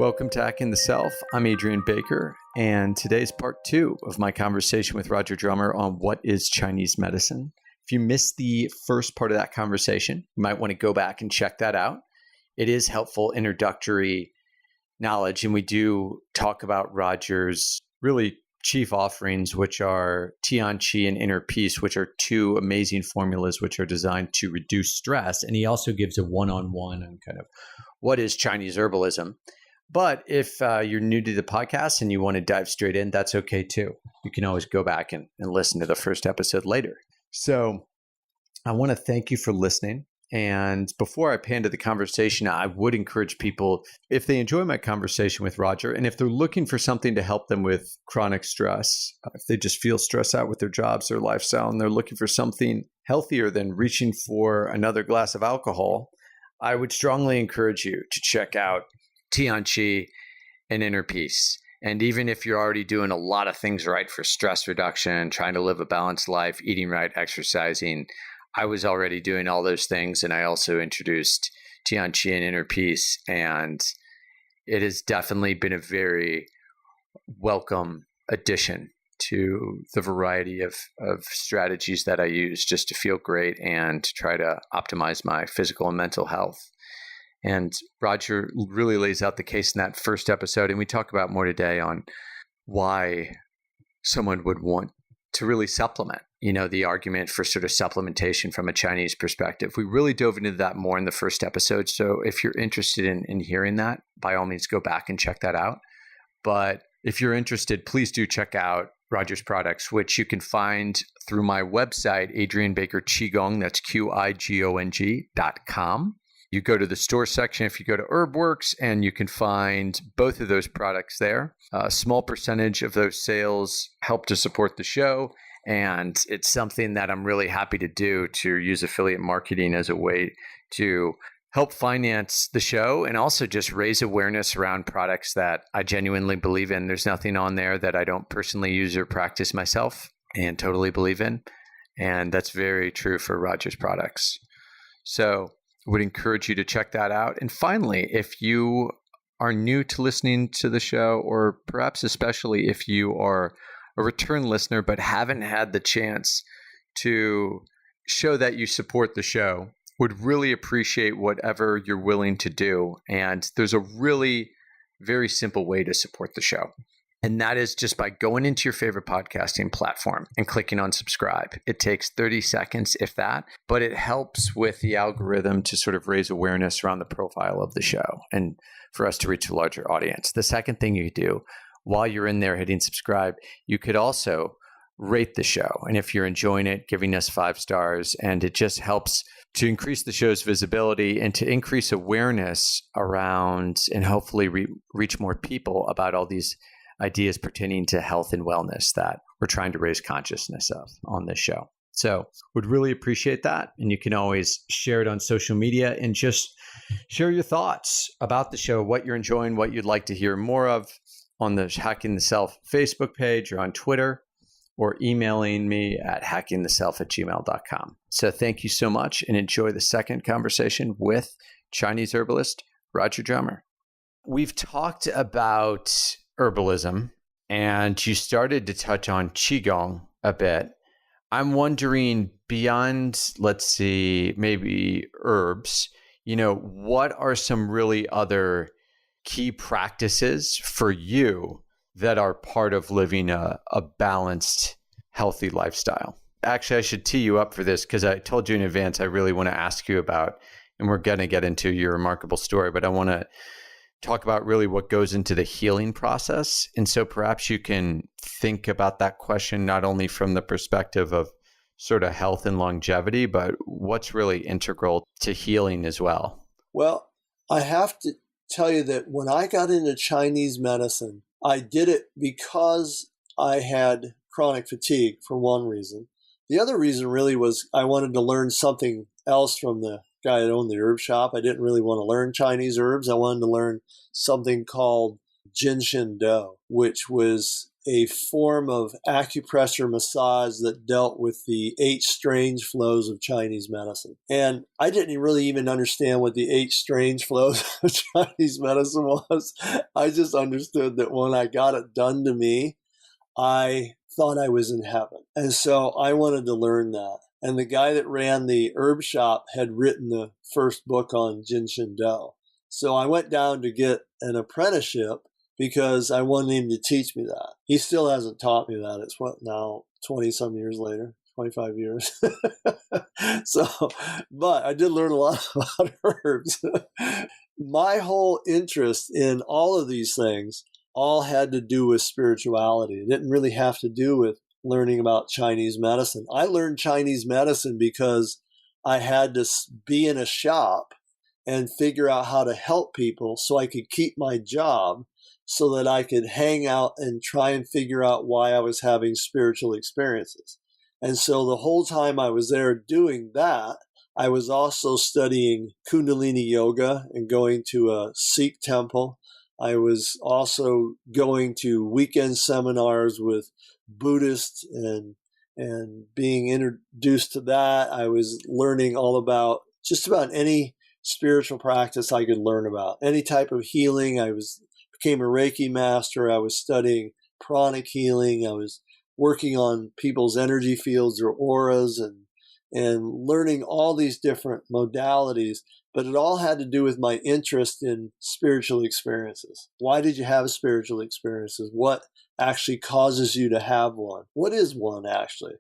Welcome to Hacking the Self. I'm Adrian Baker, and today's part 2 of my conversation with Roger Drummer on what is Chinese medicine. If you missed the first part of that conversation, you might want to go back and check that out. It is helpful introductory knowledge, and we do talk about Roger's really chief offerings, which are Tianqi and Inner Peace, which are two amazing formulas which are designed to reduce stress. And he also gives a one-on-one on kind of what is Chinese herbalism. But if you're new to the podcast and you want to dive straight in, that's okay too. You can always go back and listen to the first episode later. So I want to thank you for listening. And before I pan to the conversation, I would encourage people, if they enjoy my conversation with Roger, and if they're looking for something to help them with chronic stress, if they just feel stressed out with their jobs, their lifestyle, and they're looking for something healthier than reaching for another glass of alcohol, I would strongly encourage you to check out Tianqi and Inner Peace. And even if you're already doing a lot of things right for stress reduction, trying to live a balanced life, eating right, exercising, I was already doing all those things. And I also introduced Tianqi and Inner Peace. And it has definitely been a very welcome addition to the variety of strategies that I use just to feel great and to try to optimize my physical and mental health. And Roger really lays out the case in that first episode. And we talk about more today on why someone would want to really supplement, the argument for sort of supplementation from a Chinese perspective. We really dove into that more in the first episode. So if you're interested in hearing that, by all means, go back and check that out. But if you're interested, please do check out Roger's products, which you can find through my website, Adrian Baker Qigong, that's QIGONG.com. You go to the store section if you go to HerbWorks, and you can find both of those products there. A small percentage of those sales help to support the show, and it's something that I'm really happy to do, to use affiliate marketing as a way to help finance the show and also just raise awareness around products that I genuinely believe in. There's nothing on there that I don't personally use or practice myself and totally believe in, and that's very true for Roger's products. So would encourage you to check that out. And finally, if you are new to listening to the show, or perhaps especially if you are a return listener but haven't had the chance to show that you support the show, would really appreciate whatever you're willing to do. And there's a really very simple way to support the show. And that is just by going into your favorite podcasting platform and clicking on subscribe. It takes 30 seconds, if that, but it helps with the algorithm to sort of raise awareness around the profile of the show and for us to reach a larger audience. The second thing you do while you're in there hitting subscribe, you could also rate the show. And if you're enjoying it, giving us 5 stars, and it just helps to increase the show's visibility and to increase awareness around and hopefully reach more people about all these ideas pertaining to health and wellness that we're trying to raise consciousness of on this show. So would really appreciate that. And you can always share it on social media and just share your thoughts about the show, what you're enjoying, what you'd like to hear more of on the Hacking the Self Facebook page or on Twitter, or emailing me at hackingtheself@gmail.com. So thank you so much, and enjoy the second conversation with Chinese herbalist Roger Drummer. We've talked about herbalism, and you started to touch on Qigong a bit. I'm wondering, beyond, let's see, maybe herbs, what are some really other key practices for you that are part of living a balanced, healthy lifestyle? Actually, I should tee you up for this because I told you in advance I really want to ask you about, and we're going to get into your remarkable story, but I want to talk about really what goes into the healing process. And so perhaps you can think about that question not only from the perspective of sort of health and longevity, but what's really integral to healing as well. Well, I have to tell you that when I got into Chinese medicine, I did it because I had chronic fatigue for one reason. The other reason really was I wanted to learn something else from the guy that owned the herb shop. I didn't really want to learn Chinese herbs. I wanted to learn something called Jinshin Do, which was a form of acupressure massage that dealt with the 8 strange flows of Chinese medicine. And I didn't really even understand what the 8 strange flows of Chinese medicine was. I just understood that when I got it done to me, I thought I was in heaven. And so I wanted to learn that. And the guy that ran the herb shop had written the first book on Jinshin Do. So I went down to get an apprenticeship because I wanted him to teach me that. He still hasn't taught me that. It's what now, 20 some years later, 25 years. So, but I did learn a lot about herbs. My whole interest in all of these things all had to do with spirituality. It didn't really have to do with learning about Chinese medicine. I learned Chinese medicine because I had to be in a shop and figure out how to help people so I could keep my job, so that I could hang out and try and figure out why I was having spiritual experiences. And so the whole time I was there doing that, I was also studying Kundalini yoga and going to a Sikh temple. I was also going to weekend seminars with Buddhists and being introduced to that. I was learning all about just about any spiritual practice I could learn about, any type of healing. Became a Reiki master. I was studying pranic healing. I was working on people's energy fields or auras and learning all these different modalities. But it all had to do with my interest in spiritual experiences. Why did you have spiritual experiences? What actually causes you to have one? What is one actually?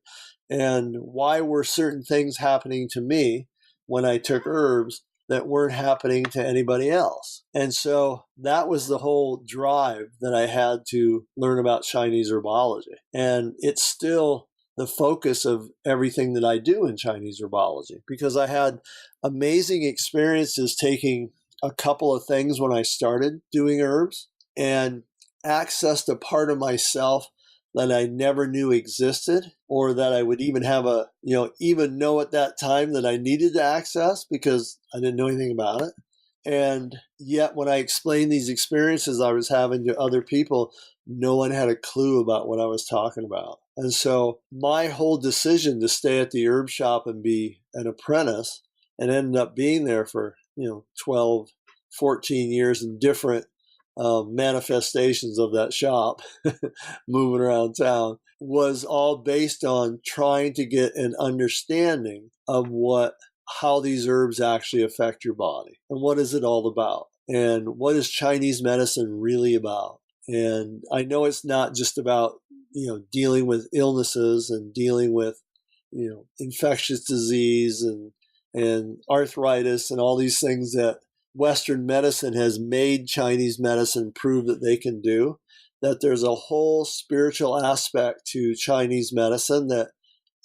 And why were certain things happening to me when I took herbs that weren't happening to anybody else? And so that was the whole drive that I had to learn about Chinese herbology. And it's still the focus of everything that I do in Chinese herbology, because I had amazing experiences taking a couple of things when I started doing herbs and accessed a part of myself that I never knew existed, or that I would even have even know at that time that I needed to access, because I didn't know anything about it. And yet when I explained these experiences I was having to other people, no one had a clue about what I was talking about. And so my whole decision to stay at the herb shop and be an apprentice, and ended up being there for 12, 14 years in different manifestations of that shop, moving around town, was all based on trying to get an understanding of how these herbs actually affect your body, and what is it all about, and what is Chinese medicine really about. And I know it's not just about dealing with illnesses and dealing with infectious disease and arthritis and all these things that Western medicine has made Chinese medicine prove that they can do. That there's a whole spiritual aspect to Chinese medicine that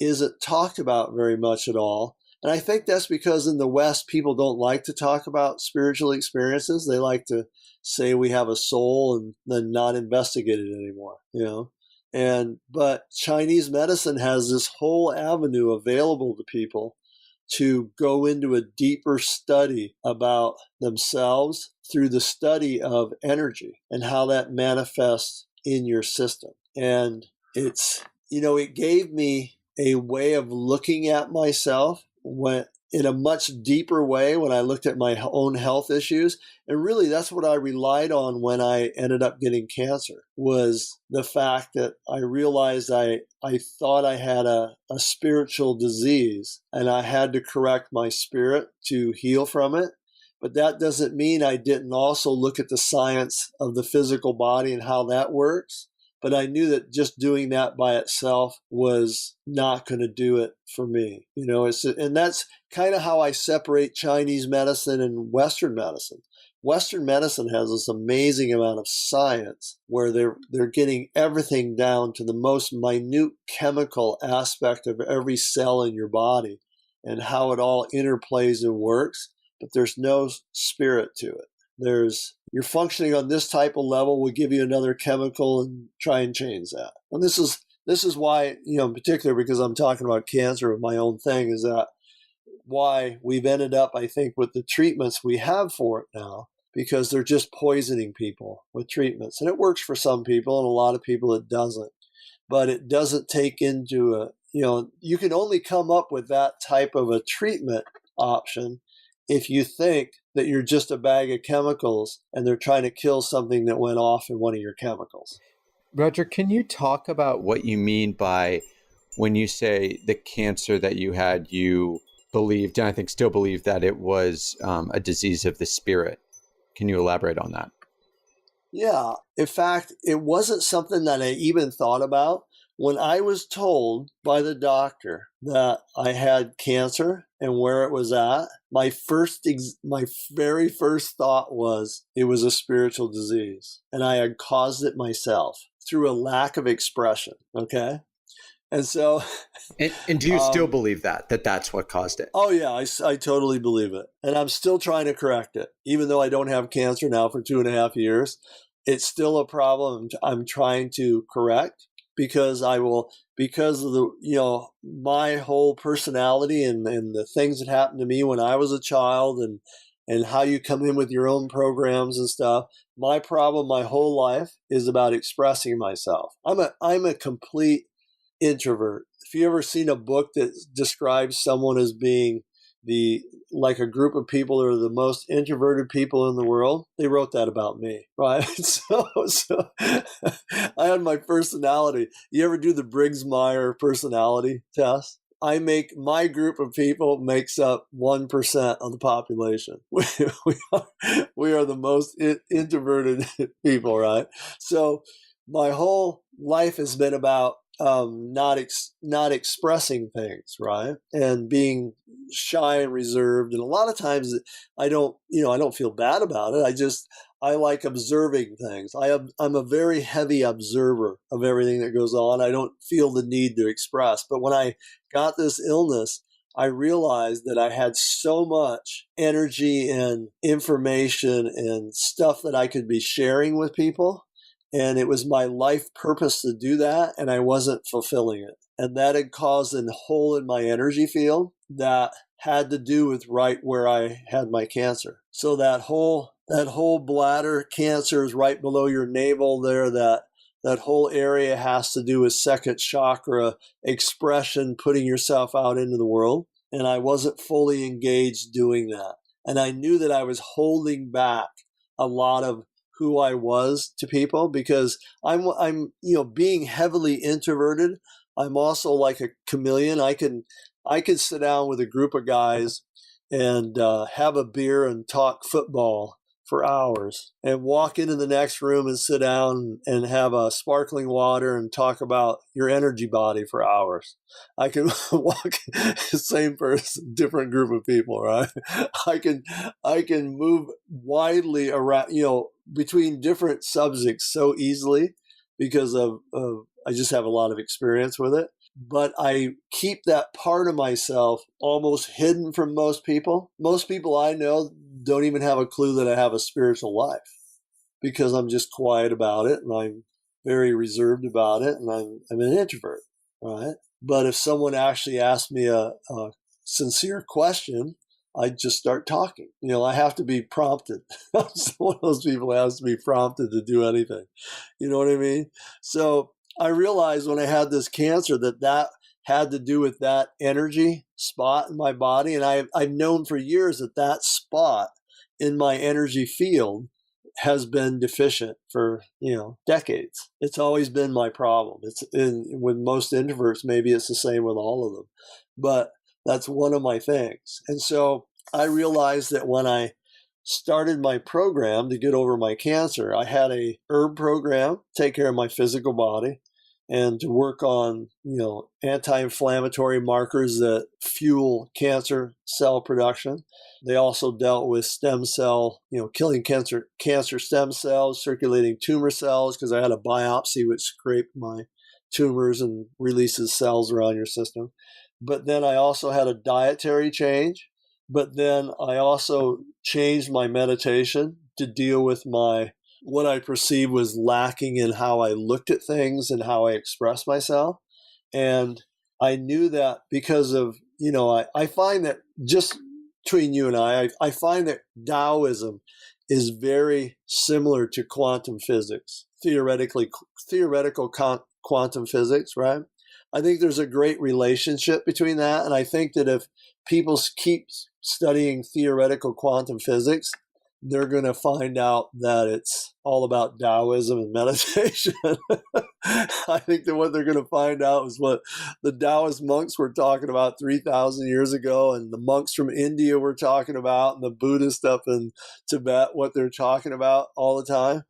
isn't talked about very much at all. And I think that's because in the West, people don't like to talk about spiritual experiences. They like to say we have a soul and then not investigate it anymore, But Chinese medicine has this whole avenue available to people to go into a deeper study about themselves through the study of energy and how that manifests in your system. And it gave me a way of looking at myself in a much deeper way when I looked at my own health issues. And really, that's what I relied on when I ended up getting cancer, was the fact that I realized I thought I had a spiritual disease, and I had to correct my spirit to heal from it. But that doesn't mean I didn't also look at the science of the physical body and how that works. But I knew that just doing that by itself was not going to do it for me. And that's kind of how I separate Chinese medicine and Western medicine. Western medicine has this amazing amount of science where they're getting everything down to the most minute chemical aspect of every cell in your body and how it all interplays and works, but there's no spirit to it. You're functioning on this type of level, we'll give you another chemical and try and change that. And this is why, in particular, because I'm talking about cancer of my own thing, is that why we've ended up, I think, with the treatments we have for it now, because they're just poisoning people with treatments. And it works for some people, and a lot of people it doesn't. But it doesn't take into you can only come up with that type of a treatment option if you think that you're just a bag of chemicals and they're trying to kill something that went off in one of your chemicals. Roger, can you talk about what you mean by when you say the cancer that you had, you believed, and I think still believe, that it was a disease of the spirit? Can you elaborate on that? Yeah. In fact, it wasn't something that I even thought about. When I was told by the doctor that I had cancer and where it was at, my very first thought was it was a spiritual disease, and I had caused it myself through a lack of expression. Okay. And so, and do you still believe that that's what caused it? Oh yeah, I totally believe it, and I'm still trying to correct it. Even though I don't have cancer now for 2.5 years, it's still a problem I'm trying to correct, because because of the my whole personality and the things that happened to me when I was a child, and how you come in with your own programs and stuff. My problem my whole life is about expressing myself. I'm a complete introvert. If you ever seen a book that describes someone as being like a group of people that are the most introverted people in the world, they wrote that about me, right? So I had my personality. You ever do the Briggs-Meyer personality test? My group of people makes up 1% of the population. We are the most introverted people, right? So my whole life has been about not expressing things, right, and being shy and reserved. And a lot of times, I don't feel bad about it. I like observing things. I'm a very heavy observer of everything that goes on. I don't feel the need to express. But when I got this illness, I realized that I had so much energy and information and stuff that I could be sharing with people. And it was my life purpose to do that, and I wasn't fulfilling it. And that had caused a hole in my energy field that had to do with right where I had my cancer. So that whole bladder cancer is right below your navel there. That whole area has to do with second chakra expression, putting yourself out into the world. And I wasn't fully engaged doing that. And I knew that I was holding back a lot of who I was to people, because I'm being heavily introverted. I'm also like a chameleon. I can sit down with a group of guys and have a beer and talk football for hours, and walk into the next room and sit down and have a sparkling water and talk about your energy body for hours. I can walk the same person, different group of people, right? I can move widely around, between different subjects so easily, because of I just have a lot of experience with it. But I keep that part of myself almost hidden from most people. Most people I know don't even have a clue that I have a spiritual life, because I'm just quiet about it, and I'm very reserved about it, and I'm an introvert, right? But if someone actually asked me a sincere question, I just start talking. I have to be prompted. I'm one of those people who has to be prompted to do anything. You know what I mean? So I realized when I had this cancer that had to do with that energy spot in my body. And I've known for years that spot in my energy field has been deficient for, decades. It's always been my problem. With most introverts, maybe it's the same with all of them. But that's one of my things. And so I realized that when I started my program to get over my cancer, I had a herb program, take care of my physical body, and to work on, anti-inflammatory markers that fuel cancer cell production. They also dealt with stem cell, killing cancer stem cells, circulating tumor cells, because I had a biopsy which scraped my tumors and releases cells around your system. But then I also had a dietary change. But then I also changed my meditation to deal with what I perceived was lacking in how I looked at things and how I expressed myself. And I knew that because of, I find that, just between you and I find that Taoism is very similar to quantum physics, theoretical quantum physics, right? I think there's a great relationship between that. And I think that if people keep studying theoretical quantum physics, they're going to find out that it's all about Taoism and meditation. I think that what they're going to find out is what the Taoist monks were talking about 3,000 years ago, and the monks from India were talking about, and the Buddhists up in Tibet, what they're talking about all the time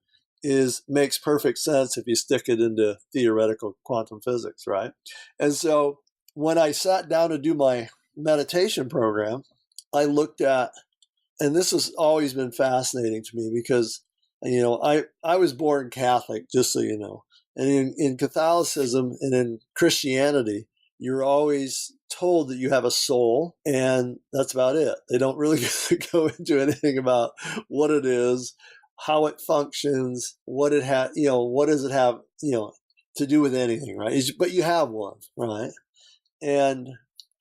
makes perfect sense if you stick it into theoretical quantum physics, right? And so when I sat down to do my meditation program, I looked at, and this has always been fascinating to me because, I was born Catholic, just so you know. And in Catholicism and in Christianity, you're always told that you have a soul, and that's about it. They don't really go into anything about what it is, how it functions, what it has, what does it have, to do with anything, right? But you have one, right? And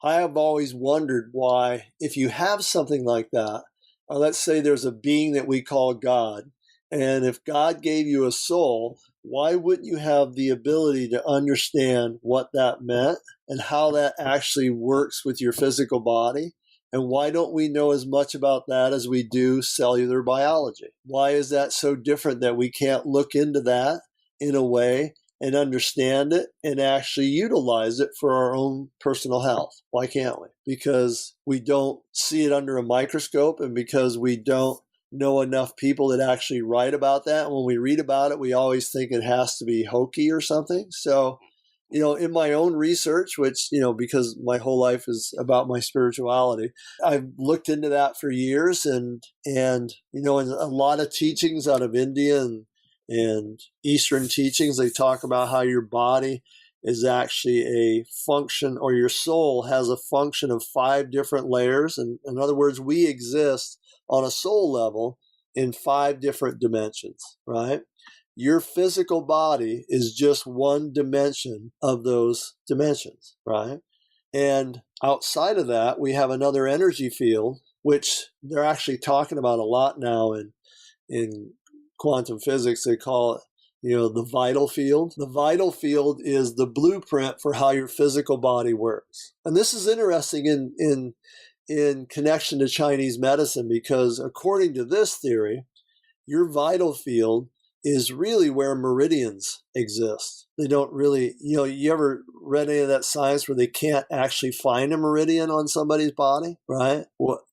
I have always wondered why, if you have something like that, or let's say there's a being that we call God, and if God gave you a soul, why wouldn't you have the ability to understand what that meant and how that actually works with your physical body? And why don't we know as much about that as we do cellular biology? Why is that so different that we can't look into that in a way and understand it and actually utilize it for our own personal health? Why can't we? Because we don't see it under a microscope, and because we don't know enough people that actually write about that. And when we read about it, we always think it has to be hokey or something. So, in my own research, which, because my whole life is about my spirituality, I've looked into that for years, and in a lot of teachings out of India and Eastern teachings, they talk about how your body is actually a function, or your soul has a function of 5 different layers. And in other words, we exist on a soul level in 5 different dimensions, right? Your physical body is just one dimension of those dimensions, right? And outside of that, we have another energy field, which they're actually talking about a lot now in quantum physics. They call it, the vital field. The vital field is the blueprint for how your physical body works. And this is interesting in connection to Chinese medicine, because according to this theory, your vital field is really where meridians exist. They don't really, you ever read any of that science where they can't actually find a meridian on somebody's body, right? Well,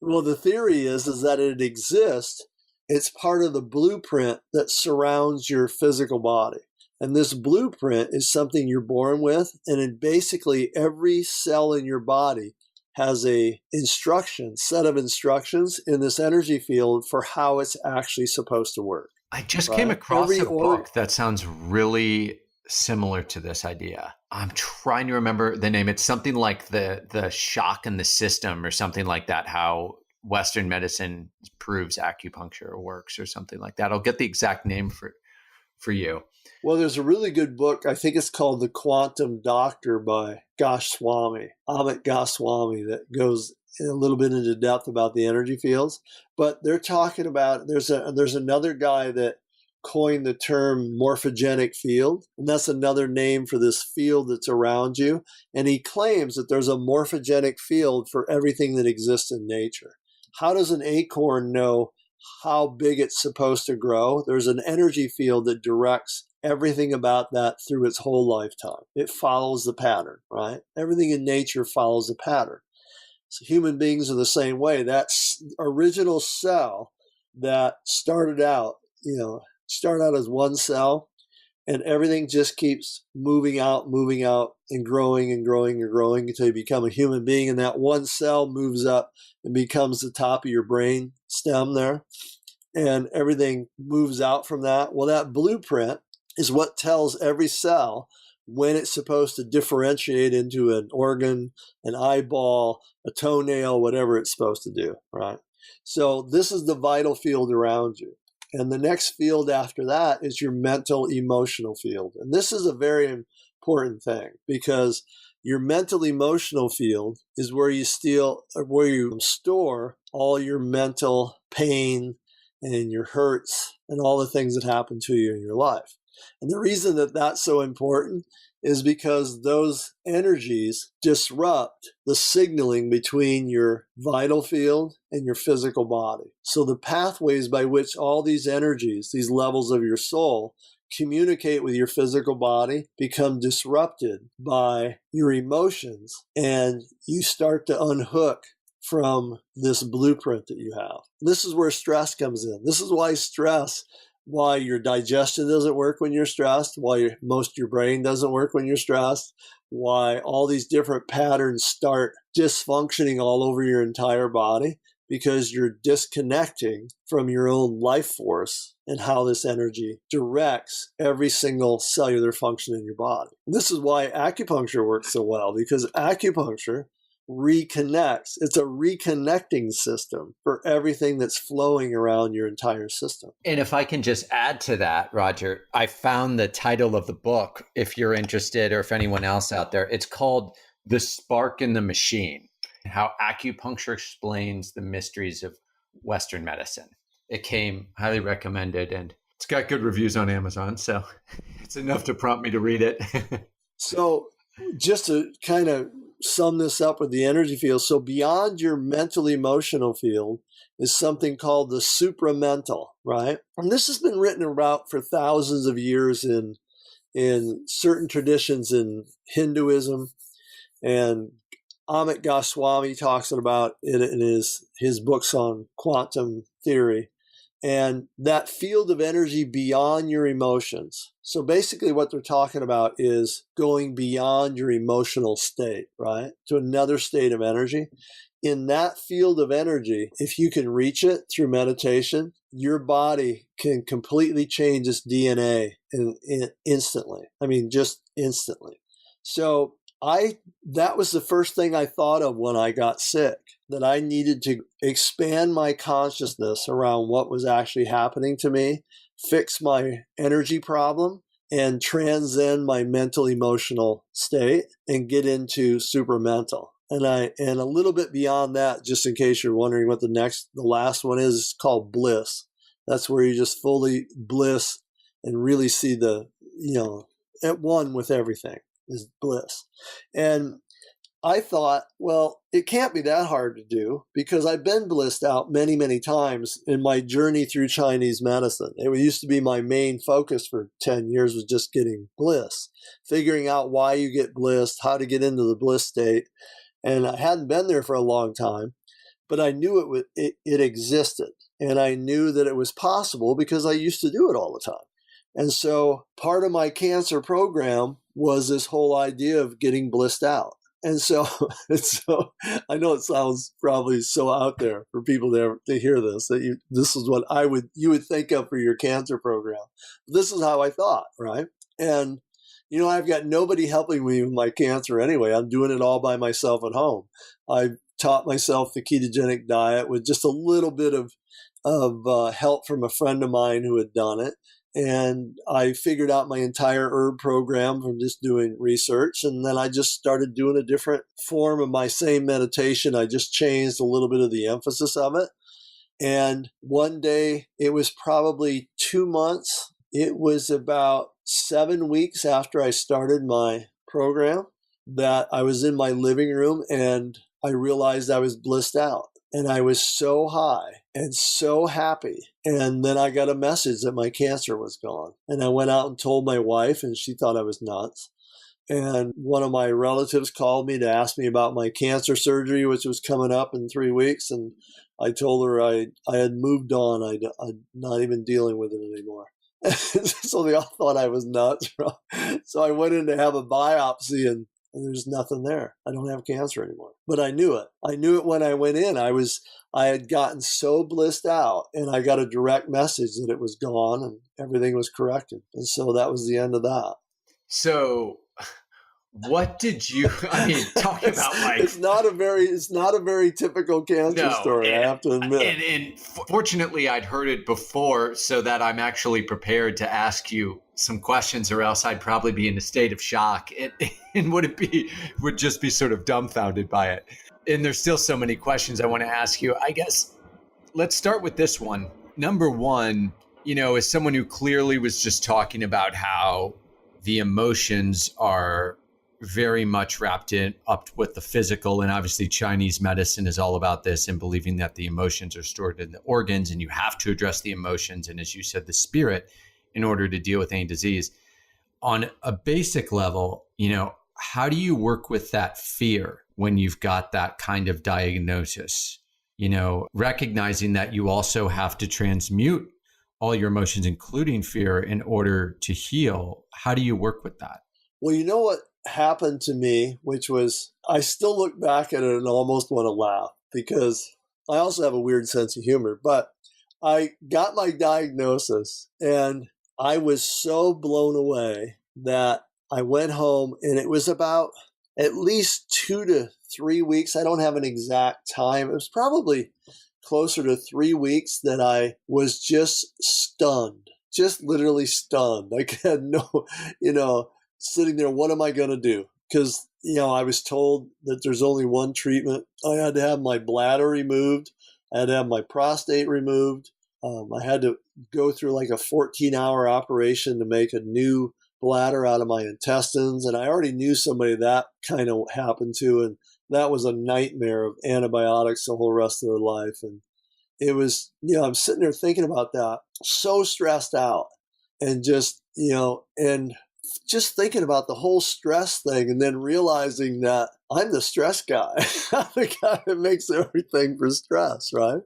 the theory is that it exists. It's part of the blueprint that surrounds your physical body. And this blueprint is something you're born with. And in basically every cell in your body has a set of instructions in this energy field for how it's actually supposed to work. I just came across a book that sounds really similar to this idea. I'm trying to remember the name. It's something like the shock in the system or something like that, how Western medicine proves acupuncture works or something like that. I'll get the exact name for you. Well, there's a really good book. I think it's called The Quantum Doctor by Amit Goswami, that goes a little bit into depth about the energy fields. But they're talking about, there's another guy that coined the term morphogenic field, and that's another name for this field that's around you. And he claims that there's a morphogenic field for everything that exists in nature. How does an acorn know how big it's supposed to grow? There's an energy field that directs everything about that through its whole lifetime. It follows the pattern, right? Everything in nature follows the pattern. So human beings are the same way. That original cell that started out as one cell, and everything just keeps moving out and growing and growing and growing until you become a human being. And that one cell moves up and becomes the top of your brain stem there. And everything moves out from that. Well, that blueprint is what tells every cell when it's supposed to differentiate into an organ, an eyeball, a toenail, whatever it's supposed to do, right? So this is the vital field around you. And the next field after that is your mental emotional field. And this is a very important thing, because your mental emotional field is where you store all your mental pain and your hurts and all the things that happen to you in your life. And the reason that that's so important is because those energies disrupt the signaling between your vital field and your physical body. So the pathways by which all these energies, these levels of your soul, communicate with your physical body become disrupted by your emotions, and you start to unhook from this blueprint that you have. This is where stress comes in. This is why your digestion doesn't work when you're stressed, why most of your brain doesn't work when you're stressed, why all these different patterns start dysfunctioning all over your entire body, because you're disconnecting from your own life force and how this energy directs every single cellular function in your body. This is why acupuncture works so well, because acupuncture reconnects. It's a reconnecting system for everything that's flowing around your entire system. And if I can just add to that, Roger, I found the title of the book, if you're interested or if anyone else out there, it's called The Spark in the Machine, How Acupuncture Explains the Mysteries of Western Medicine. It came highly recommended, and it's got good reviews on Amazon, so it's enough to prompt me to read it. So just to kind of sum this up with the energy field, so beyond your mental emotional field is something called the supramental, right? And this has been written about for thousands of years in certain traditions in Hinduism, and Amit Goswami talks about it in his books on quantum theory. And that field of energy beyond your emotions. So basically what they're talking about is going beyond your emotional state, right? To another state of energy. In that field of energy, if you can reach it through meditation, your body can completely change its DNA instantly. I mean, just instantly. So that was the first thing I thought of when I got sick, that I needed to expand my consciousness around what was actually happening to me, fix my energy problem, and transcend my mental emotional state and get into supramental. And a little bit beyond that, just in case you're wondering what the last one is, it's called bliss. That's where you just fully bliss and really see at one with everything is bliss. And I thought, well, it can't be that hard to do, because I've been blissed out many, many times in my journey through Chinese medicine. It used to be my main focus for 10 years, was just getting bliss, figuring out why you get blissed, how to get into the bliss state. And I hadn't been there for a long time, but I knew it existed. And I knew that it was possible because I used to do it all the time. And so part of my cancer program was this whole idea of getting blissed out. And so I know it sounds probably so out there for people to hear this, that this is what you would think of for your cancer program. This is how I thought, right? And I've got nobody helping me with my cancer anyway. I'm doing it all by myself at home. I taught myself the ketogenic diet with just a little bit of help from a friend of mine who had done it. And I figured out my entire herb program from just doing research. And then I just started doing a different form of my same meditation. I just changed a little bit of the emphasis of it. And one day, it was probably 2 months. It was about 7 weeks after I started my program that I was in my living room and I realized I was blissed out. And I was so high and so happy. And then I got a message that my cancer was gone. And I went out and told my wife, and she thought I was nuts. And one of my relatives called me to ask me about my cancer surgery, which was coming up in 3 weeks. And I told her I had moved on. I'm not even dealing with it anymore. So they all thought I was nuts. So I went in to have a biopsy, and there's nothing there. I don't have cancer anymore. But I knew it. I knew it when I went in. I had gotten so blissed out, and I got a direct message that it was gone and everything was corrected. And so that was the end of that. So what did you, talk about it's not a very typical cancer story, I have to admit. And fortunately, I'd heard it before, so that I'm actually prepared to ask you some questions, or else I'd probably be in a state of shock and would just be sort of dumbfounded by it. And there's still so many questions I want to ask you. I guess let's start with this one. number one, as someone who clearly was just talking about how the emotions are very much wrapped in up with the physical, and obviously Chinese medicine is all about this and believing that the emotions are stored in the organs and you have to address the emotions and, as you said, the spirit in order to deal with any disease. On a basic level, how do you work with that fear when you've got that kind of diagnosis? Recognizing that you also have to transmute all your emotions, including fear, in order to heal. How do you work with that? Well, you know what happened to me, which was, I still look back at it and almost want to laugh because I also have a weird sense of humor, but I got my diagnosis and I was so blown away that I went home, and it was about at least 2 to 3 weeks. I don't have an exact time. It was probably closer to 3 weeks that I was just stunned, just literally stunned. I had no, sitting there, what am I going to do? Because, I was told that there's only one treatment. I had to have my bladder removed. I had to have my prostate removed. I had to go through like a 14-hour operation to make a new bladder out of my intestines. And I already knew somebody that kind of happened to. And that was a nightmare of antibiotics the whole rest of their life. And it was, I'm sitting there thinking about that, so stressed out, and just, and just thinking about the whole stress thing, and then realizing that I'm the stress guy. I'm the guy that makes everything for stress, right?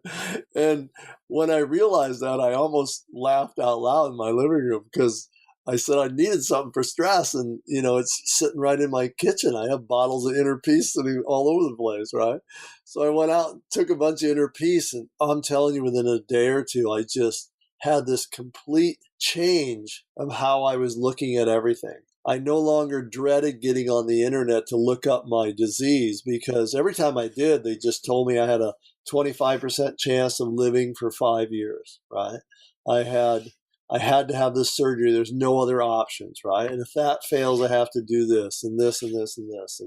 And when I realized that, I almost laughed out loud in my living room because I said I needed something for stress, and it's sitting right in my kitchen. I have bottles of Inner Peace sitting all over the place, right? So I went out and took a bunch of Inner Peace, and I'm telling you, within a day or two, I just had this complete change of how I was looking at everything. I no longer dreaded getting on the internet to look up my disease, because every time I did, they just told me I had a 25% chance of living for 5 years, right? I had to have this surgery. There's no other options, right? And if that fails, I have to do this and this and this and this.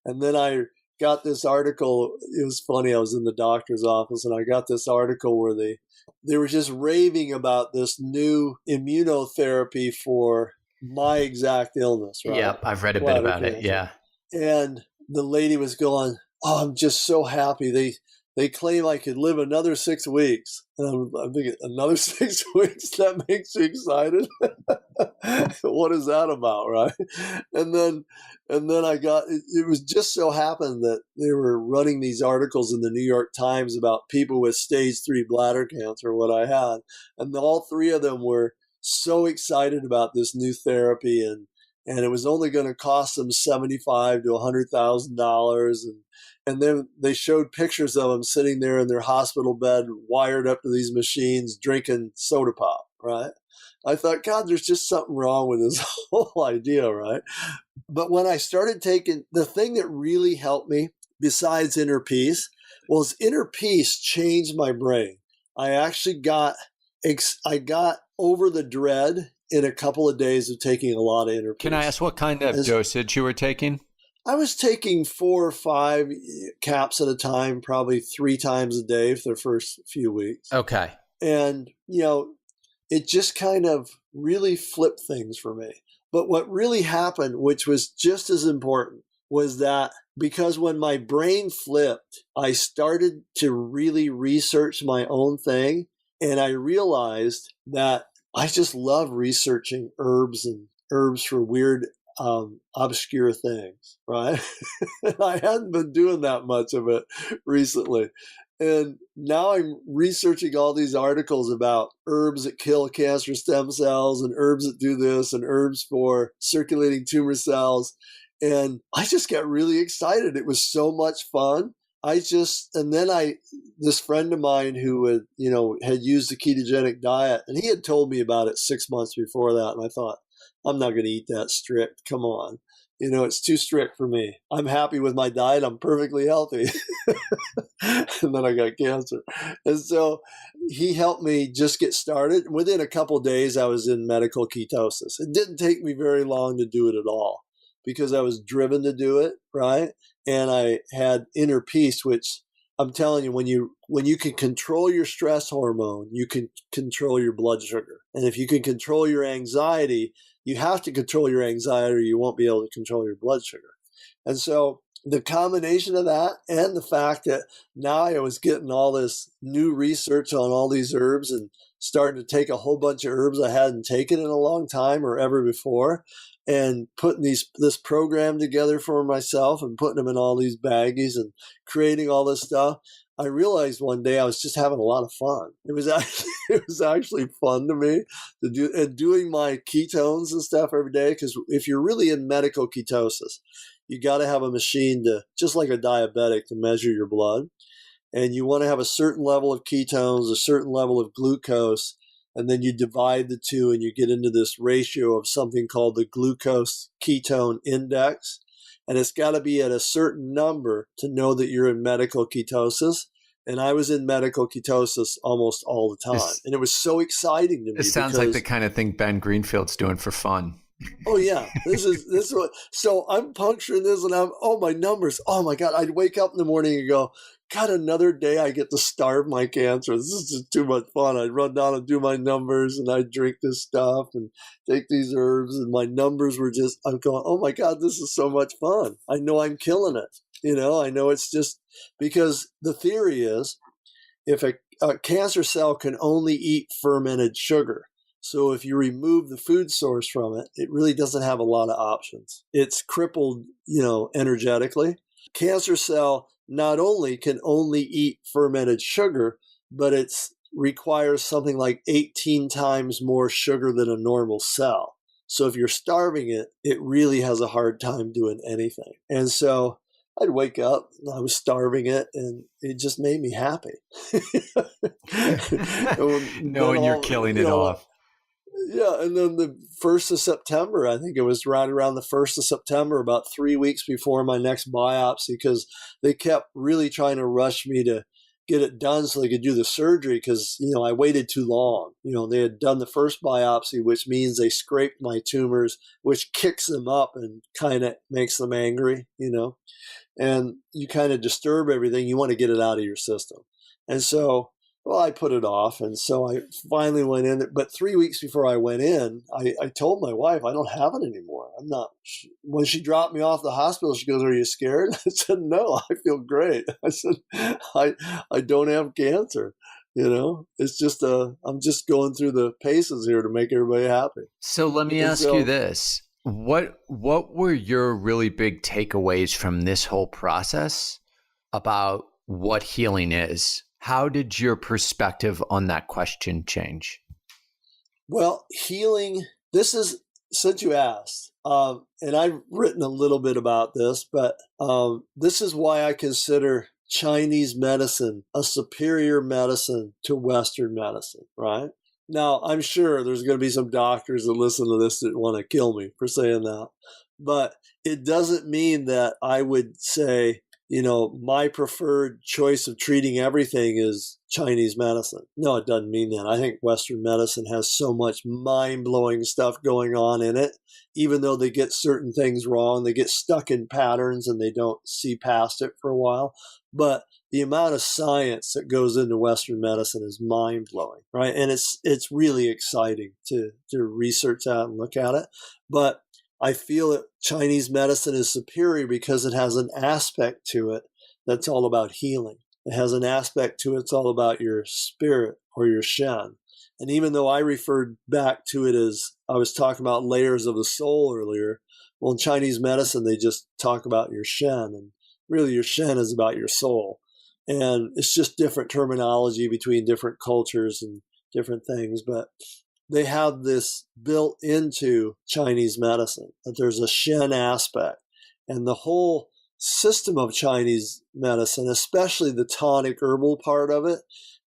And then I got this article. It was funny. I was in the doctor's office, and I got this article where they were just raving about this new immunotherapy for my exact illness, right? Yep, I've read a bit about Cancer. it, yeah. And the lady was going, oh, I'm just so happy. They claim I could live another 6 weeks. And I'm thinking, another 6 weeks? That makes you excited? What is that about, right? And then it was just so happened that they were running these articles in the New York Times about people with stage 3 bladder cancer, what I had. And all 3 of them were so excited about this new therapy, and it was only going to cost them $75,000 to $100,000, and then they showed pictures of them sitting there in their hospital bed, wired up to these machines, drinking soda pop, right? I thought, God, there's just something wrong with this whole idea, right? But when I started taking, the thing that really helped me, besides Inner Peace, was Inner Peace changed my brain. I actually got over the dread in a couple of days of taking a lot of Inner Peace. Can I ask what kind of dosage you were taking? I was taking 4 or 5 caps at a time, probably 3 times a day for the first few weeks. Okay. And, it just kind of really flipped things for me. But what really happened, which was just as important, was that because when my brain flipped, I started to really research my own thing. And I realized that I just love researching herbs for weird, obscure things, right? And I hadn't been doing that much of it recently. And now I'm researching all these articles about herbs that kill cancer stem cells, and herbs that do this, and herbs for circulating tumor cells. And I just got really excited. It was so much fun. This friend of mine who had used the ketogenic diet, and he had told me about it 6 months before that. And I thought, I'm not going to eat that strict. Come on. It's too strict for me. I'm happy with my diet. I'm perfectly healthy. And then I got cancer. And so he helped me just get started. Within a couple of days, I was in medical ketosis. It didn't take me very long to do it at all because I was driven to do it, right? And I had Inner Peace, which I'm telling you, when you can control your stress hormone, you can control your blood sugar. And if you can control your anxiety, you have to control your anxiety or you won't be able to control your blood sugar. And so the combination of that and the fact that now I was getting all this new research on all these herbs and starting to take a whole bunch of herbs I hadn't taken in a long time or ever before, and putting this program together for myself and putting them in all these baggies and creating all this stuff, I realized one day I was just having a lot of fun. It was actually fun to me to do, and doing my ketones and stuff every day. Because if you're really in medical ketosis, you got to have a machine to, just like a diabetic, to measure your blood. And you want to have a certain level of ketones, a certain level of glucose, and then you divide the two and you get into this ratio of something called the glucose ketone index. And it's got to be at a certain number to know that you're in medical ketosis. And I was in medical ketosis almost all the time. And it was so exciting to me. It sounds like the kind of thing Ben Greenfield's doing for fun. Oh yeah, this is what. So I'm puncturing this, and my numbers. Oh my God, I'd wake up in the morning and go, God, another day I get to starve my cancer. This is just too much fun. I'd run down and do my numbers, and I'd drink this stuff and take these herbs, and my numbers were just. I'm going, oh my God, this is so much fun. I know I'm killing it. I know it's just because the theory is, if a cancer cell can only eat fermented sugar. So if you remove the food source from it, it really doesn't have a lot of options. It's crippled, energetically. Cancer cell not only can only eat fermented sugar, but it requires something like 18 times more sugar than a normal cell. So if you're starving it, it really has a hard time doing anything. And so I'd wake up and I was starving it, and it just made me happy. Knowing you're killing it off. Yeah, and then the 1st of September, I think it was right around the 1st of September, about 3 weeks before my next biopsy, because they kept really trying to rush me to get it done so they could do the surgery because, I waited too long. They had done the first biopsy, which means they scraped my tumors, which kicks them up and kind of makes them angry, and you kind of disturb everything. You want to get it out of your system. And so, I put it off. And so I finally went in. But 3 weeks before I went in, I told my wife, I don't have it anymore. I'm not. When she dropped me off the hospital, she goes, are you scared? I said, no, I feel great. I said, I don't have cancer. It's just I'm just going through the paces here to make everybody happy. So let me ask you this. What were your really big takeaways from this whole process about what healing is? How did your perspective on that question change? Well, healing, this is, since you asked, and I've written a little bit about this, but this is why I consider Chinese medicine a superior medicine to Western medicine, right? Now, I'm sure there's going to be some doctors that listen to this that want to kill me for saying that, but it doesn't mean that I would say, my preferred choice of treating everything is Chinese medicine. No, it doesn't mean that. I think Western medicine has so much mind-blowing stuff going on in it. Even though they get certain things wrong, they get stuck in patterns and they don't see past it for a while. But the amount of science that goes into Western medicine is mind-blowing, right? And it's really exciting to research that and look at it. But I feel that Chinese medicine is superior because it has an aspect to it that's all about healing. It has an aspect to it that's all about your spirit or your Shen. And even though I referred back to it as I was talking about layers of the soul earlier, well, in Chinese medicine, they just talk about your Shen. And really, your Shen is about your soul. And it's just different terminology between different cultures and different things. But they have this built into Chinese medicine, that there's a Shen aspect. And the whole system of Chinese medicine, especially the tonic herbal part of it,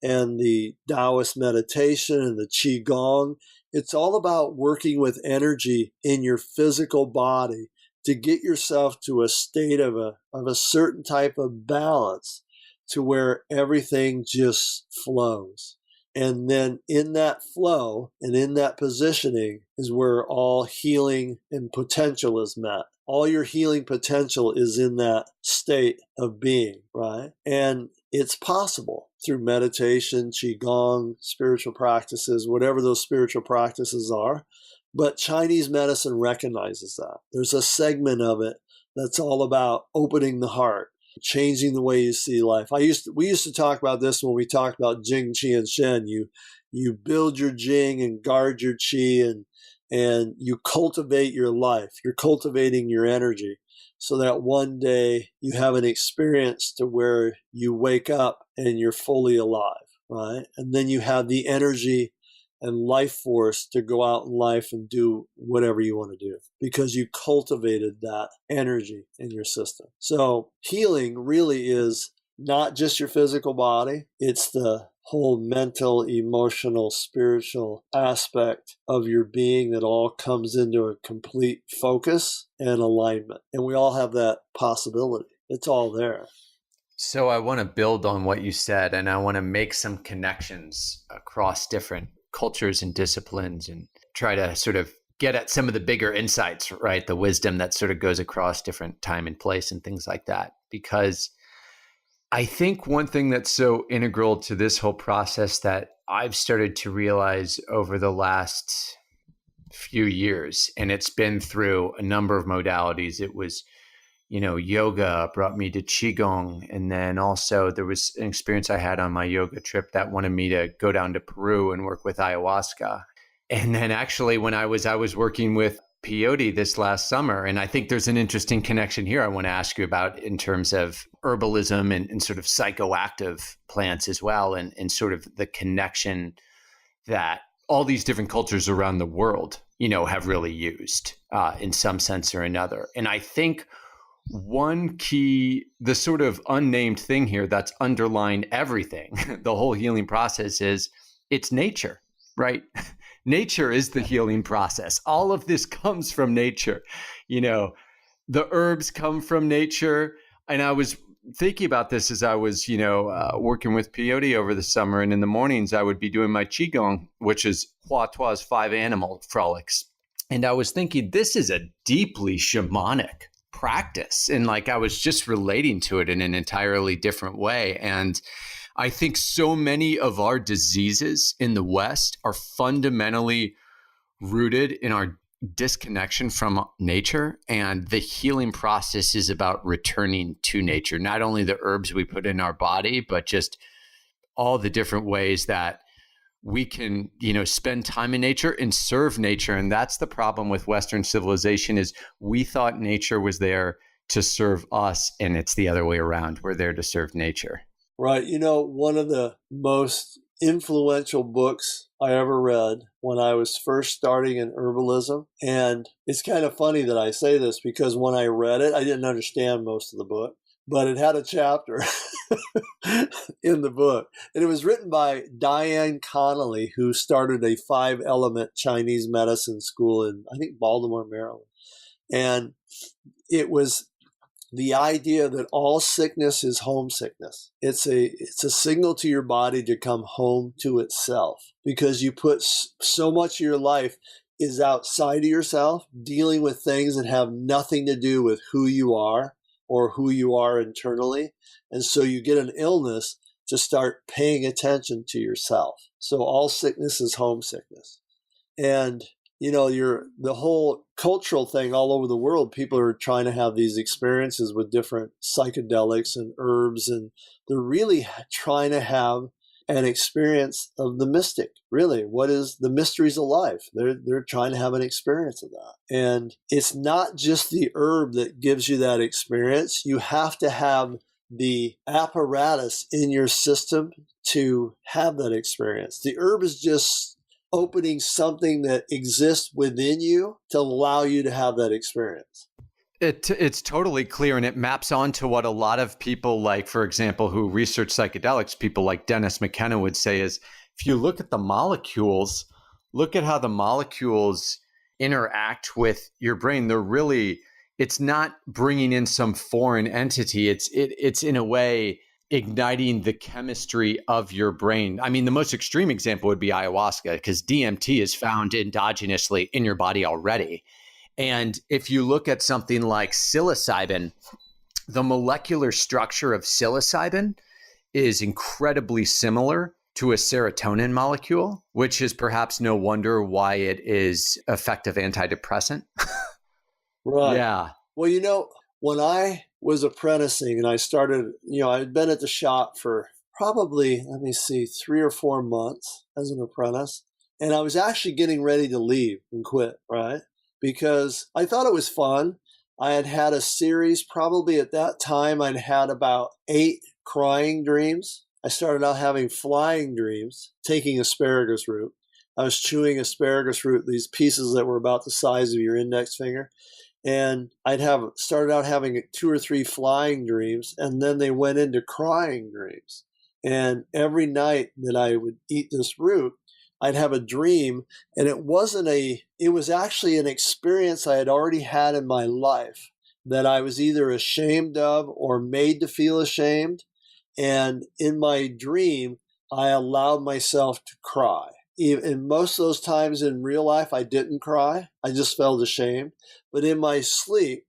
and the Taoist meditation and the Qigong, it's all about working with energy in your physical body to get yourself to a state of a certain type of balance to where everything just flows. And then in that flow and in that positioning is where all healing and potential is met. All your healing potential is in that state of being, right? And it's possible through meditation, qigong, spiritual practices, whatever those spiritual practices are. But Chinese medicine recognizes that. There's a segment of it that's all about opening the heart, changing the way you see life. We used to talk about this when we talked about Jing, Qi, and Shen. You build your Jing and guard your Qi, and you cultivate your life. You're cultivating your energy so that one day you have an experience to where you wake up and you're fully alive, right? And then you have the energy and life force to go out in life and do whatever you want to do because you cultivated that energy in your system. So healing really is not just your physical body. It's the whole mental, emotional, spiritual aspect of your being that all comes into a complete focus and alignment. And we all have that possibility. It's all there. So I want to build on what you said, and I want to make some connections across different cultures and disciplines and try to sort of get at some of the bigger insights, right? The wisdom that sort of goes across different time and place and things like that. Because I think one thing that's so integral to this whole process that I've started to realize over the last few years, and it's been through a number of modalities. It was, yoga brought me to Qigong. And then also there was an experience I had on my yoga trip that wanted me to go down to Peru and work with ayahuasca. And then actually when I was working with peyote this last summer, and I think there's an interesting connection here I want to ask you about in terms of herbalism and sort of psychoactive plants as well, and sort of the connection that all these different cultures around the world, have really used in some sense or another. And I think one key, the sort of unnamed thing here that's underlying everything, the whole healing process is it's nature, right? Nature is the healing process. All of this comes from nature. The herbs come from nature. And I was thinking about this as I was, working with peyote over the summer. And in the mornings, I would be doing my Qigong, which is Hua Tua's 5 animal frolics. And I was thinking, this is a deeply shamanic practice. And I was just relating to it in an entirely different way. And I think so many of our diseases in the West are fundamentally rooted in our disconnection from nature. And the healing process is about returning to nature, not only the herbs we put in our body, but just all the different ways that we can, spend time in nature and serve nature. And that's the problem with Western civilization is we thought nature was there to serve us, and it's the other way around. We're there to serve nature. Right. One of the most influential books I ever read when I was first starting in herbalism, and it's kind of funny that I say this because when I read it, I didn't understand most of the book, but it had a chapter in the book. And it was written by Diane Connolly, who started a 5-element Chinese medicine school in, I think, Baltimore, Maryland. And it was the idea that all sickness is homesickness. It's a signal to your body to come home to itself because you put so much of your life is outside of yourself, dealing with things that have nothing to do with who you are or who you are internally. And so you get an illness to start paying attention to yourself. So all sickness is homesickness. And the whole cultural thing all over the world, people are trying to have these experiences with different psychedelics and herbs, and they're really trying to have an experience of the mystic. Really, what is the mysteries of life? They're trying to have an experience of that. And it's not just the herb that gives you that experience. You have to have the apparatus in your system to have that experience. The herb is just opening something that exists within you to allow you to have that experience. It's totally clear, and it maps onto what a lot of people, like, for example, who research psychedelics, people like Dennis McKenna would say is, if you look at the molecules, look at how the molecules interact with your brain. It's not bringing in some foreign entity. It's in a way igniting the chemistry of your brain. I mean, the most extreme example would be ayahuasca, because DMT is found endogenously in your body already. And if you look at something like psilocybin, the molecular structure of psilocybin is incredibly similar to a serotonin molecule, which is perhaps no wonder why it is effective antidepressant. Right. Yeah. Well, when I was apprenticing and I started, I'd been at the shop for probably, 3 or 4 months as an apprentice. And I was actually getting ready to leave and quit, right? Because I thought it was fun. I had had a series, probably at that time, I'd had about 8 crying dreams. I started out having flying dreams, taking asparagus root. I was chewing asparagus root, these pieces that were about the size of your index finger. And I'd started out having 2 or 3 flying dreams, and then they went into crying dreams. And every night that I would eat this root, I'd have a dream, and it was actually an experience I had already had in my life that I was either ashamed of or made to feel ashamed. And in my dream, I allowed myself to cry. And most of those times in real life, I didn't cry. I just felt ashamed. But in my sleep,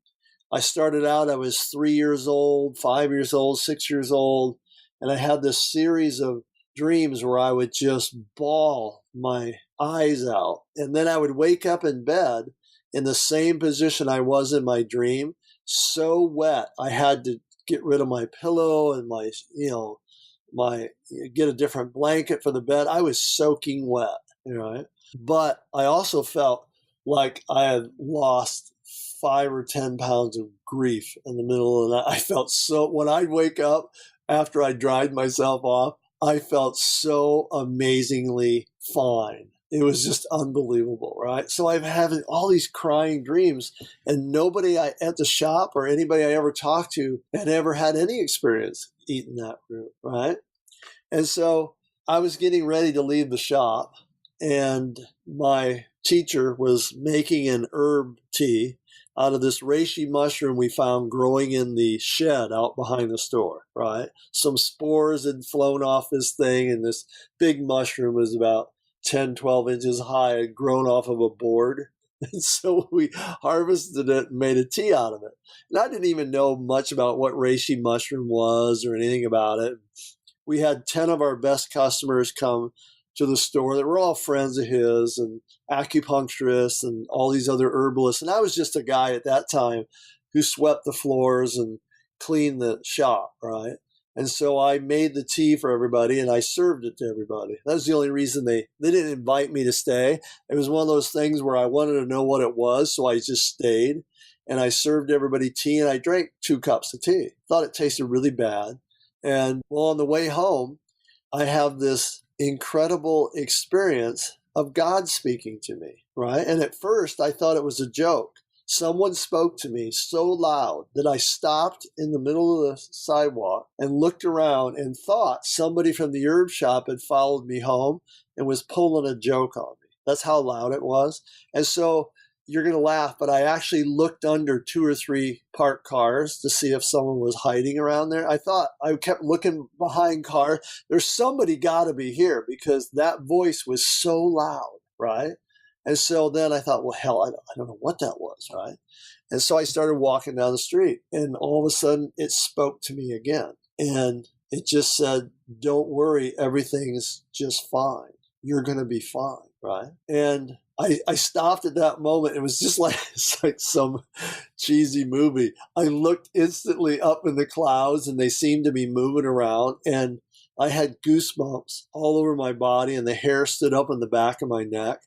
I started out, I was 3 years old, 5 years old, 6 years old. And I had this series of dreams where I would just bawl my eyes out. And then I would wake up in bed in the same position I was in my dream, so wet. I had to get rid of my pillow and get a different blanket for the bed. I was soaking wet, right? But I also felt like I had lost 5 or 10 pounds of grief in the middle of the night. I felt when I'd wake up after I dried myself off, I felt so amazingly fine. It was just unbelievable, right? So I'm having all these crying dreams, and nobody at the shop or anybody I ever talked to had ever had any experience eating that root, right? And so I was getting ready to leave the shop, and my teacher was making an herb tea out of this reishi mushroom we found growing in the shed out behind the store, right? Some spores had flown off this thing, and this big mushroom was about 10, 12 inches high, had grown off of a board. And so we harvested it and made a tea out of it. And I didn't even know much about what reishi mushroom was or anything about it. We had 10 of our best customers come to the store that were all friends of his and acupuncturists and all these other herbalists. And I was just a guy at that time who swept the floors and cleaned the shop, right? And so I made the tea for everybody and I served it to everybody. That was the only reason they didn't invite me to stay. It was one of those things where I wanted to know what it was, so I just stayed. And I served everybody tea, and I drank 2 cups of tea. Thought it tasted really bad. And well, on the way home, I have this incredible experience of God speaking to me, right? And at first, I thought it was a joke. Someone spoke to me so loud that I stopped in the middle of the sidewalk and looked around and thought somebody from the herb shop had followed me home and was pulling a joke on me. That's how loud it was. And so you're going to laugh, but I actually looked under 2 or 3 parked cars to see if someone was hiding around there. I kept looking behind cars. There's somebody got to be here because that voice was so loud, right? And so then I thought, well, hell, I don't know what that was, right? And so I started walking down the street, and all of a sudden it spoke to me again. And it just said, don't worry, everything's just fine. You're going to be fine, right? And I stopped at that moment. It was just it's like some cheesy movie. I looked instantly up in the clouds, and they seemed to be moving around, and I had goosebumps all over my body, and the hair stood up on the back of my neck.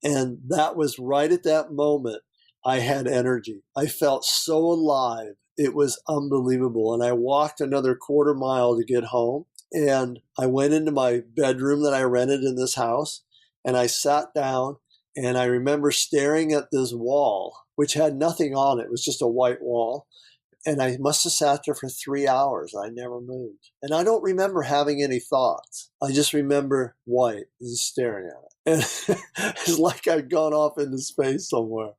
And that was right at that moment, I had energy. I felt so alive. It was unbelievable. And I walked another quarter mile to get home. And I went into my bedroom that I rented in this house. And I sat down. And I remember staring at this wall, which had nothing on it. It was just a white wall. And I must have sat there for 3 hours. I never moved. And I don't remember having any thoughts. I just remember white and staring at it. And it's like I'd gone off into space somewhere.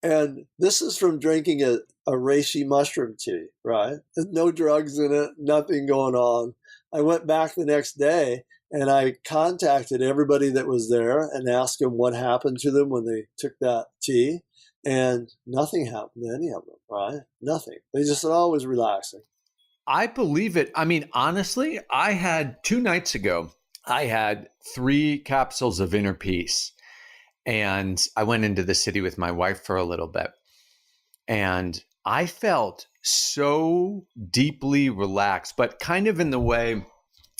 And this is from drinking a reishi mushroom tea, right? There's no drugs in it, nothing going on. I went back the next day and I contacted everybody that was there and asked them what happened to them when they took that tea. And nothing happened to any of them, right? Nothing. They just said, oh, it was relaxing. I believe it. I mean, honestly, I had 2 nights ago, I had 3 capsules of inner peace. And I went into the city with my wife for a little bit. And I felt so deeply relaxed, but kind of in the way,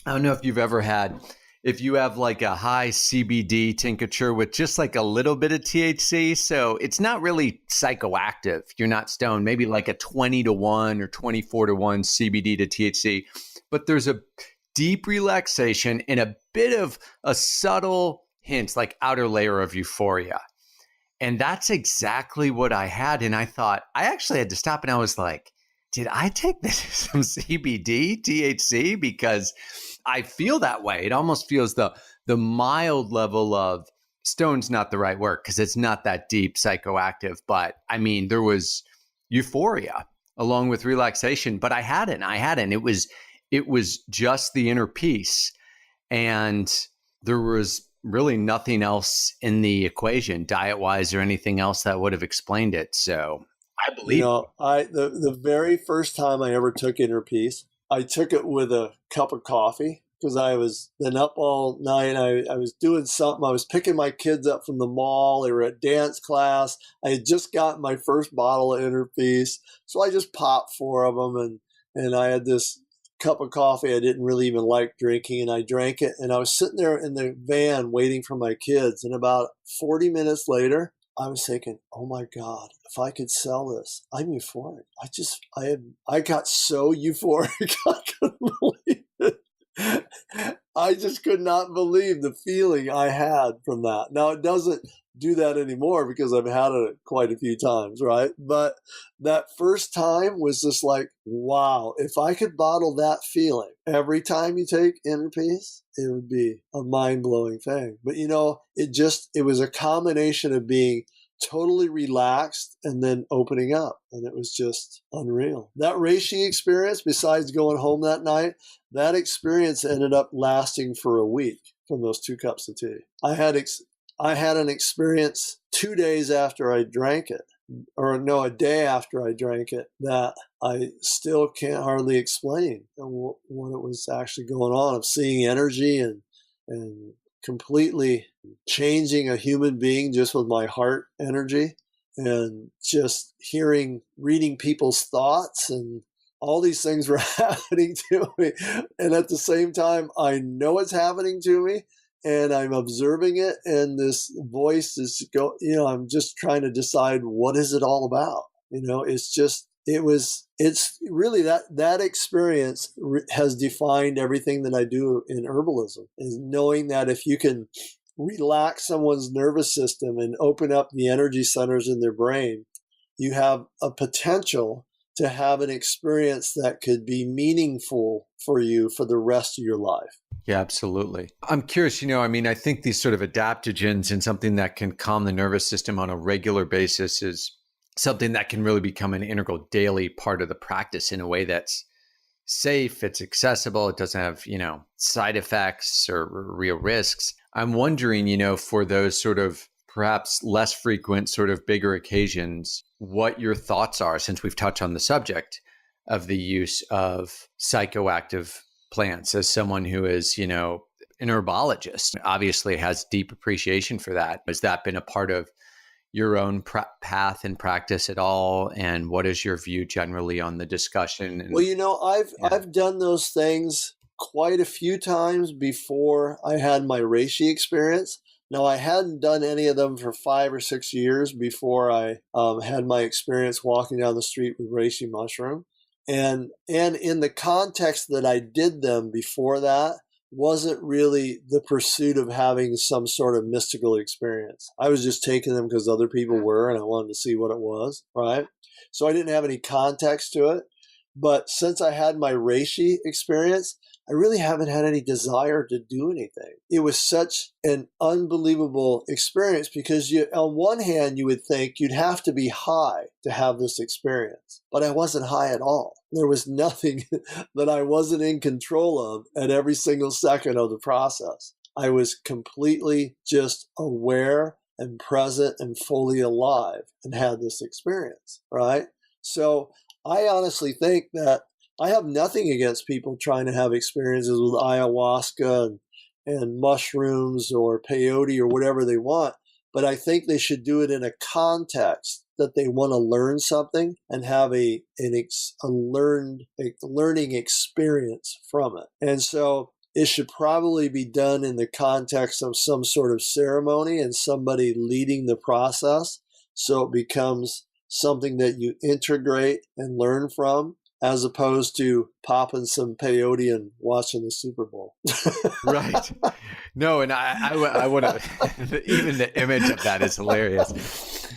I don't know if you've ever had, if you have like a high CBD tincture with just like a little bit of THC. So it's not really psychoactive. You're not stoned, maybe like a 20-1 or 24-1 CBD to THC. But there's a deep relaxation and a bit of a subtle hint, like outer layer of euphoria. And that's exactly what I had. And I thought, I actually had to stop and I was like, did I take this some CBD, THC? Because I feel that way. It almost feels the mild level of stone's not the right word because it's not that deep psychoactive. But I mean, there was euphoria along with relaxation, but I hadn't. It was just the inner peace. And there was really nothing else in the equation, diet-wise or anything else that would have explained it. So I believe the very first time I ever took inner peace, I took it with a cup of coffee because I was then up all night. I was doing something. I was picking my kids up from the mall. They were at dance class. I had just gotten my first bottle of inner peace, so I just popped 4 of them, and I had this cup of coffee I didn't really even like drinking, and I drank it, and I was sitting there in the van waiting for my kids, and about 40 minutes later I was thinking, oh my God, if I could sell this, I'm euphoric. I got so euphoric I couldn't believe it. I just could not believe the feeling I had from that. Now it doesn't do that anymore because I've had it quite a few times, right? But that first time was just like, wow, if I could bottle that feeling every time you take inner peace, it would be a mind-blowing thing. But it was a combination of being totally relaxed and then opening up. And it was just unreal. That reishi experience, besides going home that night, that experience ended up lasting for a week from those 2 cups of tea. I had an experience 2 days after I drank it, or no, a day after I drank it, that I still can't hardly explain what it was actually going on, of seeing energy and completely changing a human being just with my heart energy, and just reading people's thoughts, and all these things were happening to me. And at the same time, I know it's happening to me, and I'm observing it, and this voice is I'm just trying to decide, what is it all about? It's really that experience has defined everything that I do in herbalism, is knowing that if you can relax someone's nervous system and open up the energy centers in their brain, you have a potential to have an experience that could be meaningful for you for the rest of your life. Yeah, absolutely. I'm curious, I think these sort of adaptogens and something that can calm the nervous system on a regular basis is something that can really become an integral daily part of the practice in a way that's safe, it's accessible, it doesn't have, side effects or real risks. I'm wondering, for those sort of perhaps less frequent, sort of bigger occasions, what your thoughts are, since we've touched on the subject of the use of psychoactive plants. As someone who is, an herbologist, obviously has deep appreciation for that. Has that been a part of your own path and practice at all? And what is your view generally on the discussion? Well, I've done those things quite a few times before I had my reishi experience. Now, I hadn't done any of them for 5 or 6 years before I had my experience walking down the street with reishi mushroom. And in the context that I did them before that, wasn't really the pursuit of having some sort of mystical experience. I was just taking them because other people were, and I wanted to see what it was, right? So I didn't have any context to it. But since I had my reishi experience, I really haven't had any desire to do anything. It was such an unbelievable experience because on one hand, you would think you'd have to be high to have this experience, but I wasn't high at all. There was nothing that I wasn't in control of at every single second of the process. I was completely just aware and present and fully alive and had this experience, right? So I honestly think that I have nothing against people trying to have experiences with ayahuasca and mushrooms or peyote or whatever they want, but I think they should do it in a context that they want to learn something and have a learning experience from it. And so it should probably be done in the context of some sort of ceremony and somebody leading the process, so it becomes something that you integrate and learn from, as opposed to popping some peyote and watching the Super Bowl. Right. No, and I want to, even the image of that is hilarious.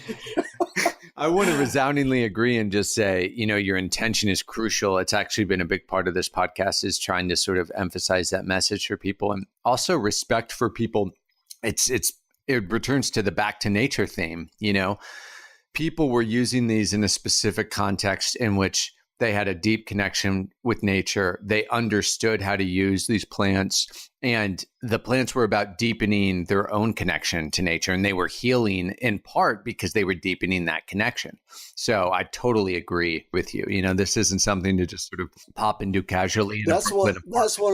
I want to resoundingly agree and just say, your intention is crucial. It's actually been a big part of this podcast, is trying to sort of emphasize that message for people, and also respect for people. It returns to the back to nature theme. People were using these in a specific context in which they had a deep connection with nature. They understood how to use these plants, and the plants were about deepening their own connection to nature, and they were healing in part because they were deepening that connection. So I totally agree with you. This isn't something to just sort of pop and do casually. That's one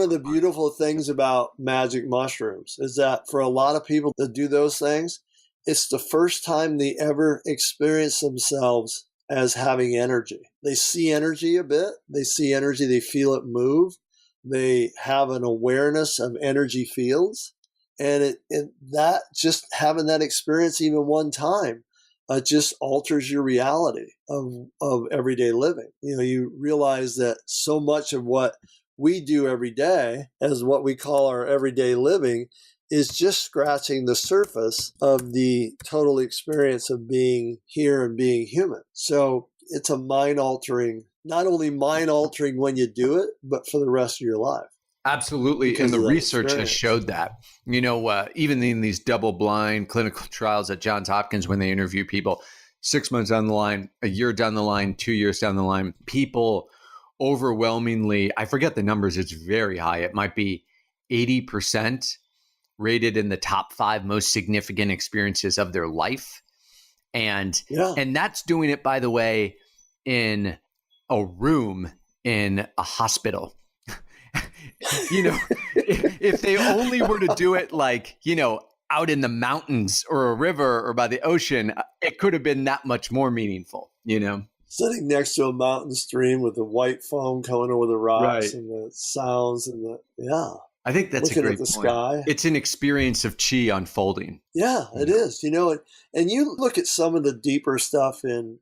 of the beautiful things about magic mushrooms, is that for a lot of people that do those things, it's the first time they ever experience themselves as having energy. They see energy a bit. They see energy. They feel it move. They have an awareness of energy fields. And that just having that experience even one time just alters your reality of everyday living. You realize that so much of what we do every day as what we call our everyday living is just scratching the surface of the total experience of being here and being human. So it's a not only mind altering when you do it, but for the rest of your life. Absolutely. And the research has showed that, even in these double-blind clinical trials at Johns Hopkins, when they interview people 6 months down the line, a year down the line, 2 years down the line, people overwhelmingly, I forget the numbers, it's very high. It might be 80% rated in the top 5 most significant experiences of their life. And that's doing it, by the way, in a room in a hospital. If they only were to do it out in the mountains or a river or by the ocean, it could have been that much more meaningful, Sitting next to a mountain stream with the white foam coming over the rocks, right, and the sounds and I think that's looking a great at the point. Sky. It's an experience of chi unfolding. Yeah, it is. And you look at some of the deeper stuff in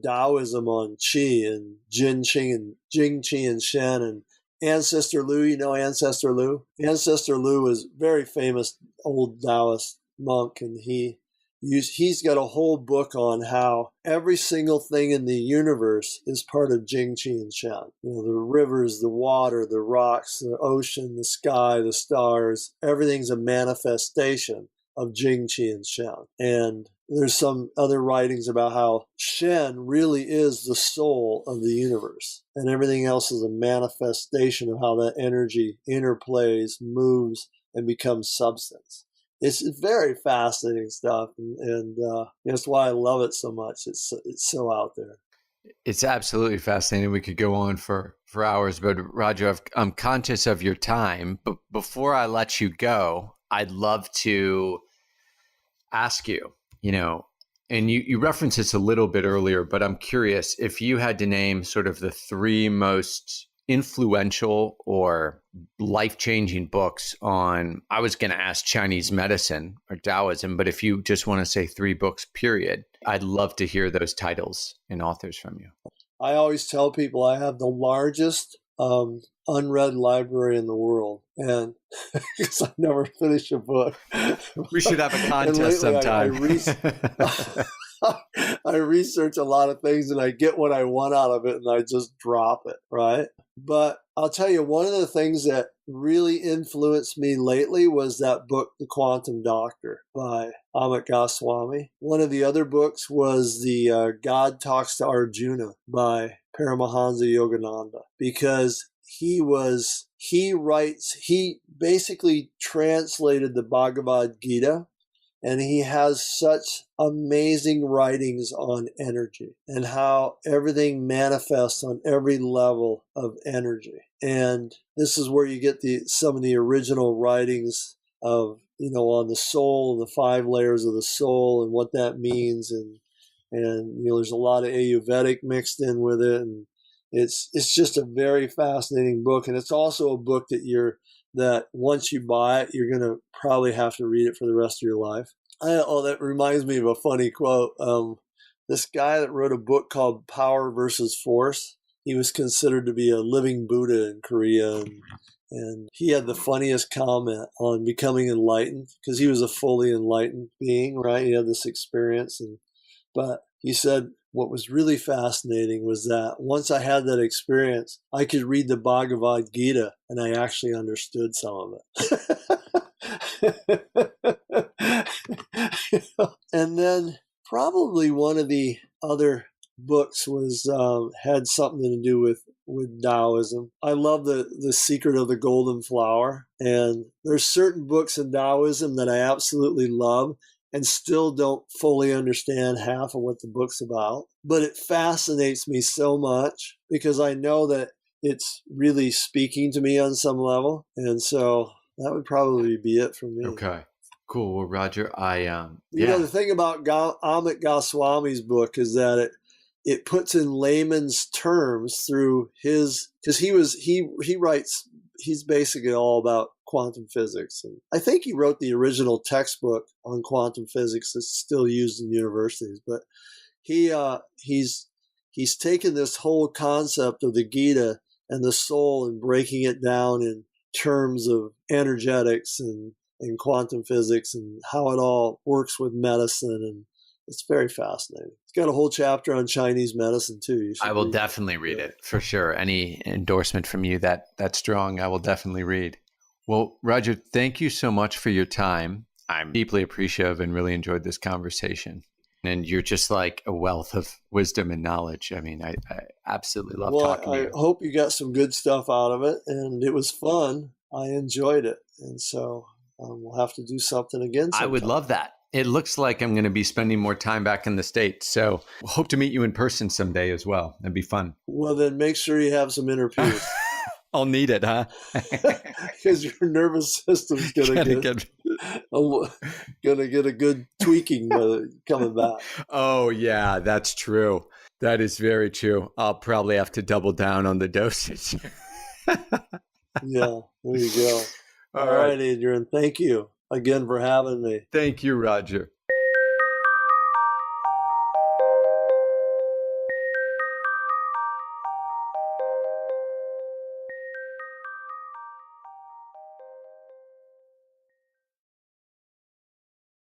Taoism on qi and Jing qi and Shen and Ancestor Lu. Ancestor Lu? Ancestor Lu is a very famous old Taoist monk, and he's got a whole book on how every single thing in the universe is part of Jing, Qi, and Shen. The rivers, the water, the rocks, the ocean, the sky, the stars, everything's a manifestation of Jing, Qi, and Shen. And there's some other writings about how Shen really is the soul of the universe, and everything else is a manifestation of how that energy interplays, moves, and becomes substance. It's very fascinating stuff, and that's why I love it so much. It's so out there. It's absolutely fascinating. We could go on for hours, but Roger, I'm conscious of your time. But before I let you go, I'd love to ask you, and you referenced this a little bit earlier, but I'm curious if you had to name sort of the 3 most influential or life-changing books on, I was going to ask Chinese medicine or Taoism, but if you just want to say 3 books, period, I'd love to hear those titles and authors from you. I always tell people I have the largest unread library in the world, and because I never finish a book. We should have a contest sometime. I research a lot of things and I get what I want out of it and I just drop it, right? But I'll tell you, one of the things that really influenced me lately was that book, The Quantum Doctor by Amit Goswami. One of the other books was the God Talks to Arjuna by Paramahansa Yogananda, because he basically translated the Bhagavad Gita And he has such amazing writings on energy and how everything manifests on every level of energy. And this is where you get some of the original writings of, on the soul and the 5 layers of the soul and what that means. And there's a lot of Ayurvedic mixed in with it. And it's just a very fascinating book. And it's also a book that once you buy it, you're going to probably have to read it for the rest of your life. That reminds me of a funny quote. This guy that wrote a book called Power versus Force, he was considered to be a living Buddha in Korea. And he had the funniest comment on becoming enlightened, because he was a fully enlightened being, right? He had this experience. But he said, what was really fascinating was that once I had that experience, I could read the Bhagavad Gita and I actually understood some of it. And then probably one of the other books had something to do with Taoism. I love the Secret of the Golden Flower. And there's certain books in Taoism that I absolutely love and still don't fully understand half of what the book's about. But it fascinates me so much because I know that it's really speaking to me on some level. And so that would probably be it for me. Okay, cool. Well, Roger, the thing about Amit Goswami's book is that it puts in layman's terms through because he writes, he's basically all about quantum physics. And I think he wrote the original textbook on quantum physics that's still used in universities. But he's taken this whole concept of the Gita and the soul and breaking it down in terms of energetics and quantum physics and how it all works with medicine. And it's very fascinating. It's got a whole chapter on Chinese medicine too. I will definitely read it for sure. Any endorsement from you that strong, I will definitely read. Well, Roger, thank you so much for your time. I'm deeply appreciative and really enjoyed this conversation. And you're just like a wealth of wisdom and knowledge. I mean, I absolutely love talking to you. I hope you got some good stuff out of it, and it was fun. I enjoyed it. And so we'll have to do something again sometime. I would love that. It looks like I'm going to be spending more time back in the States. So we'll hope to meet you in person someday as well. That'd be fun. Well, then make sure you have some inner peace. I'll need it, huh? Because your nervous system's gonna get a good tweaking coming back. Oh yeah, that's true. That is very true. I'll probably have to double down on the dosage. Yeah, there you go. All right, Adrian. Thank you again for having me. Thank you, Roger.